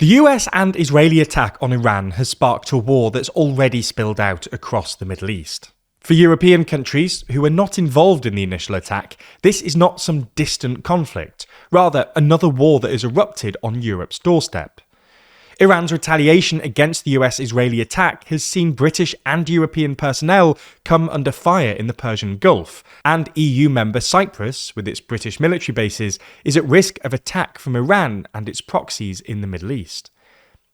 The US and Israeli attack on Iran has sparked a war that's already spilled out across the Middle East. For European countries who were not involved in the initial attack, this is not some distant conflict, rather another war that has erupted on Europe's doorstep. Iran's retaliation against the US-Israeli attack has seen British and European personnel come under fire in the Persian Gulf, and EU member Cyprus, with its British military bases, is at risk of attack from Iran and its proxies in the Middle East.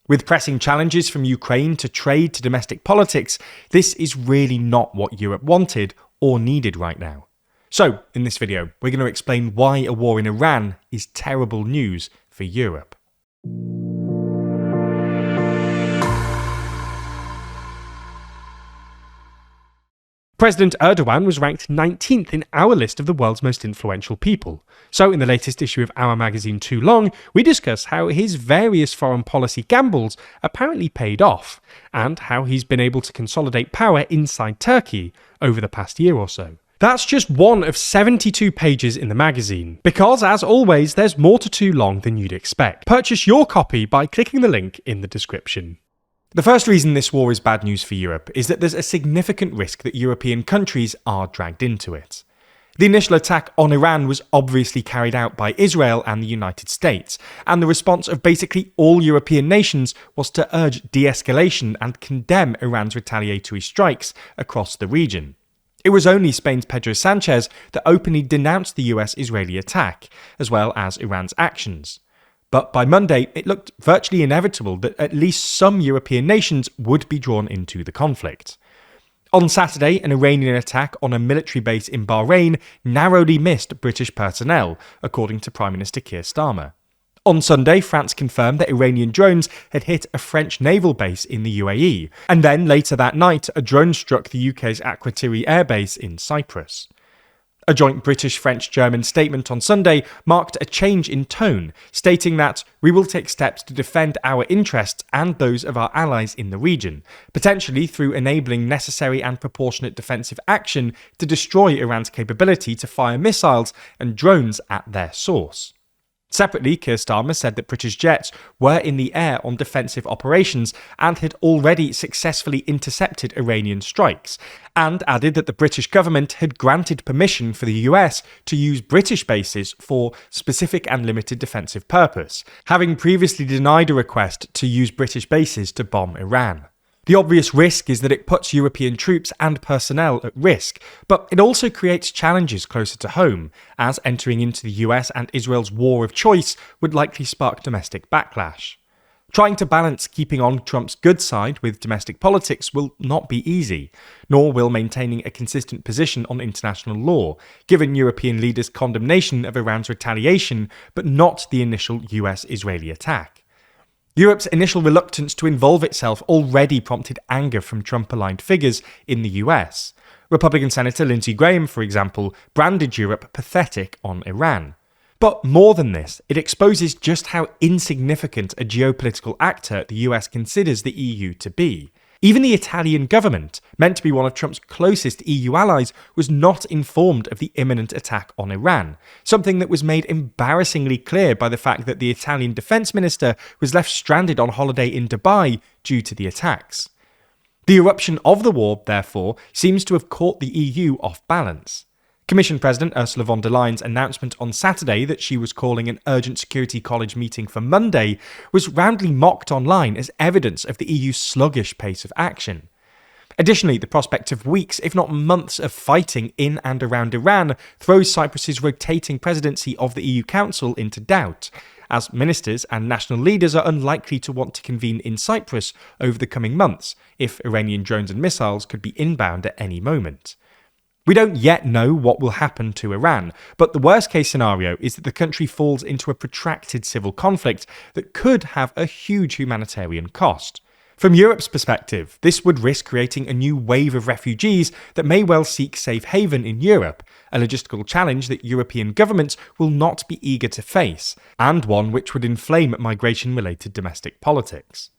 With pressing challenges from Ukraine to trade to domestic politics, this is really not what Europe wanted or needed right now. So, in this video, we're going to explain why a war in Iran is terrible news for Europe. President Erdogan was ranked 19th in our list of the world's most influential people. So in the latest issue of our magazine Too Long, we discuss how his various foreign policy gambles apparently paid off, and how he's been able to consolidate power inside Turkey over the past year or so. That's just one of 72 pages in the magazine, because as always there's more to Too Long than you'd expect. Purchase your copy by clicking the link in the description. The first reason this war is bad news for Europe is that there's a significant risk that European countries are dragged into it. The initial attack on Iran was obviously carried out by Israel and the United States, and the response of basically all European nations was to urge de-escalation and condemn Iran's retaliatory strikes across the region. It was only Spain's Pedro Sanchez that openly denounced the US-Israeli attack, as well as Iran's actions. But by Monday, it looked virtually inevitable that at least some European nations would be drawn into the conflict. On Saturday, an Iranian attack on a military base in Bahrain narrowly missed British personnel, according to Prime Minister Keir Starmer. On Sunday, France confirmed that Iranian drones had hit a French naval base in the UAE, and then later that night, a drone struck the UK's Akrotiri airbase in Cyprus. A joint British-French-German statement on Sunday marked a change in tone, stating that we will take steps to defend our interests and those of our allies in the region, potentially through enabling necessary and proportionate defensive action to destroy Iran's capability to fire missiles and drones at their source. Separately, Keir Starmer said that British jets were in the air on defensive operations and had already successfully intercepted Iranian strikes, and added that the British government had granted permission for the US to use British bases for specific and limited defensive purpose, having previously denied a request to use British bases to bomb Iran. The obvious risk is that it puts European troops and personnel at risk, but it also creates challenges closer to home, as entering into the US and Israel's war of choice would likely spark domestic backlash. Trying to balance keeping on Trump's good side with domestic politics will not be easy, nor will maintaining a consistent position on international law, given European leaders' condemnation of Iran's retaliation, but not the initial US-Israeli attack. Europe's initial reluctance to involve itself already prompted anger from Trump-aligned figures in the US. Republican Senator Lindsey, for example, branded Europe pathetic on Iran. But more than this, it exposes just how insignificant a geopolitical actor the US considers the EU to be. Even the Italian government, meant to be one of Trump's closest EU allies, was not informed of the imminent attack on Iran, something that was made embarrassingly clear by the fact that the Italian defense minister was left stranded on holiday in Dubai due to the attacks. The eruption of the war, therefore, seems to have caught the EU off balance. Commission President Ursula von der Leyen's announcement on Saturday that she was calling an urgent Security College meeting for Monday was roundly mocked online as evidence of the EU's sluggish pace of action. Additionally, the prospect of weeks, if not months, of fighting in and around Iran throws Cyprus's rotating presidency of the EU Council into doubt, as ministers and national leaders are unlikely to want to convene in Cyprus over the coming months, if Iranian drones and missiles could be inbound at any moment. We don't yet know what will happen to Iran, but the worst-case scenario is that the country falls into a protracted civil conflict that could have a huge humanitarian cost. From Europe's perspective, this would risk creating a new wave of refugees that may well seek safe haven in Europe, a logistical challenge that European governments will not be eager to face, and one which would inflame migration-related domestic politics.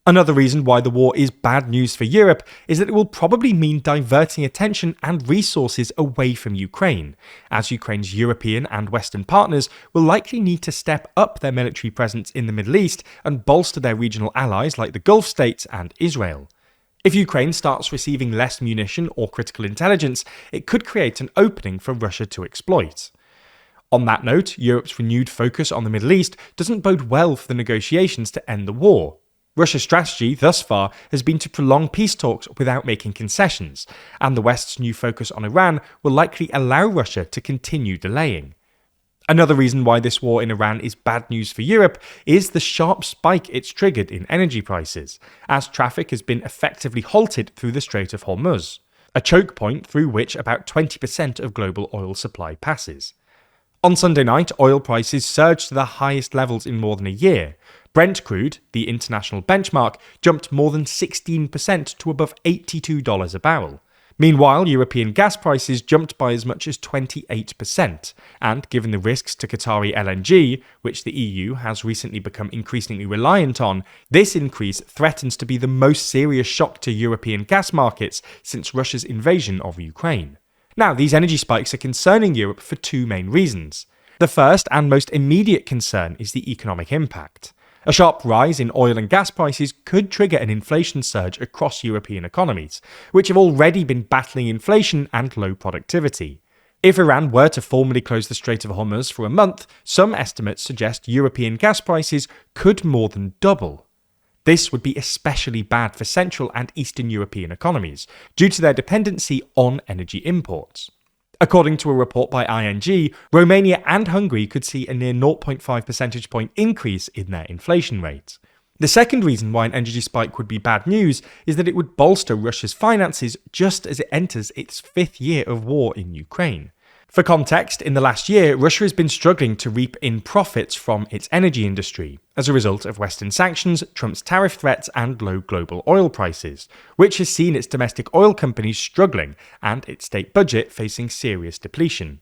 Another reason why the war is bad news for Europe is that it will probably mean diverting attention and resources away from Ukraine, as Ukraine's European and Western partners will likely need to step up their military presence in the Middle East and bolster their regional allies like the Gulf states and Israel. If Ukraine starts receiving less munition or critical intelligence, it could create an opening for Russia to exploit. On that note, Europe's renewed focus on the Middle East doesn't bode well for the negotiations to end the war. Russia's strategy thus far has been to prolong peace talks without making concessions, and the West's new focus on Iran will likely allow Russia to continue delaying. Another reason why this war in Iran is bad news for Europe is the sharp spike it's triggered in energy prices, as traffic has been effectively halted through the Strait of Hormuz, a choke point through which about 20% of global oil supply passes. On Sunday night, oil prices surged to the highest levels in more than a year. Brent crude, the international benchmark, jumped more than 16% to above $82 a barrel. Meanwhile, European gas prices jumped by as much as 28%, and given the risks to Qatari LNG, which the EU has recently become increasingly reliant on, this increase threatens to be the most serious shock to European gas markets since Russia's invasion of Ukraine. Now, these energy spikes are concerning Europe for two main reasons. The first and most immediate concern is the economic impact. A sharp rise in oil and gas prices could trigger an inflation surge across European economies, which have already been battling inflation and low productivity. If Iran were to formally close the Strait of Hormuz for a month, some estimates suggest European gas prices could more than double. This would be especially bad for Central and Eastern European economies, due to their dependency on energy imports. According to a report by ING, Romania and Hungary could see a near 0.5 percentage point increase in their inflation rate. The second reason why an energy spike would be bad news is that it would bolster Russia's finances just as it enters its fifth year of war in Ukraine. For context, in the last year, Russia has been struggling to reap in profits from its energy industry as a result of Western sanctions, Trump's tariff threats, and low global oil prices, which has seen its domestic oil companies struggling and its state budget facing serious depletion.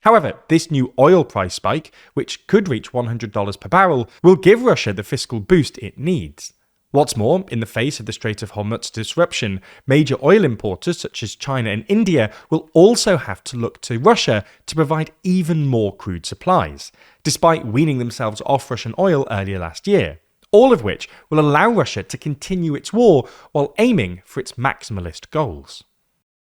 However, this new oil price spike, which could reach $100 per barrel, will give Russia the fiscal boost it needs. What's more, in the face of the Strait of Hormuz disruption, major oil importers such as China and India will also have to look to Russia to provide even more crude supplies, despite weaning themselves off Russian oil earlier last year, all of which will allow Russia to continue its war while aiming for its maximalist goals.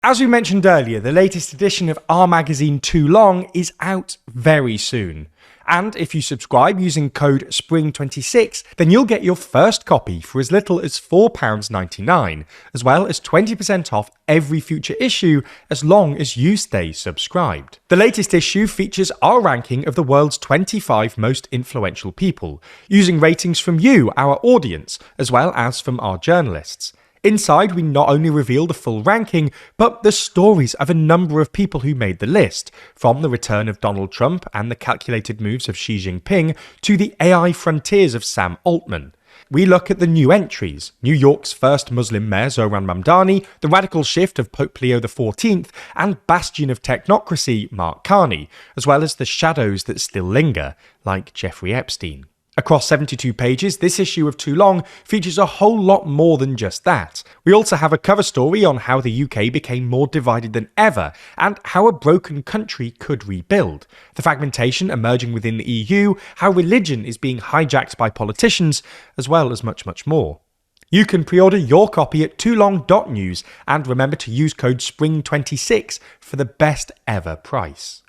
As we mentioned earlier, the latest edition of our magazine Too Long is out very soon. And if you subscribe using code SPRING26, then you'll get your first copy for as little as £4.99, as well as 20% off every future issue as long as you stay subscribed. The latest issue features our ranking of the world's 25 most influential people, using ratings from you, our audience, as well as from our journalists. Inside, we not only reveal the full ranking, but the stories of a number of people who made the list, from the return of Donald Trump and the calculated moves of Xi Jinping to the AI frontiers of Sam Altman. We look at the new entries, New York's first Muslim mayor Zohran Mamdani, the radical shift of Pope Leo XIV, and bastion of technocracy Mark Carney, as well as the shadows that still linger, like Jeffrey Epstein. Across 72 pages, this issue of Too Long features a whole lot more than just that. We also have a cover story on how the UK became more divided than ever, and how a broken country could rebuild, the fragmentation emerging within the EU, how religion is being hijacked by politicians, as well as much, much more. You can pre-order your copy at toolong.news, and remember to use code SPRING26 for the best ever price.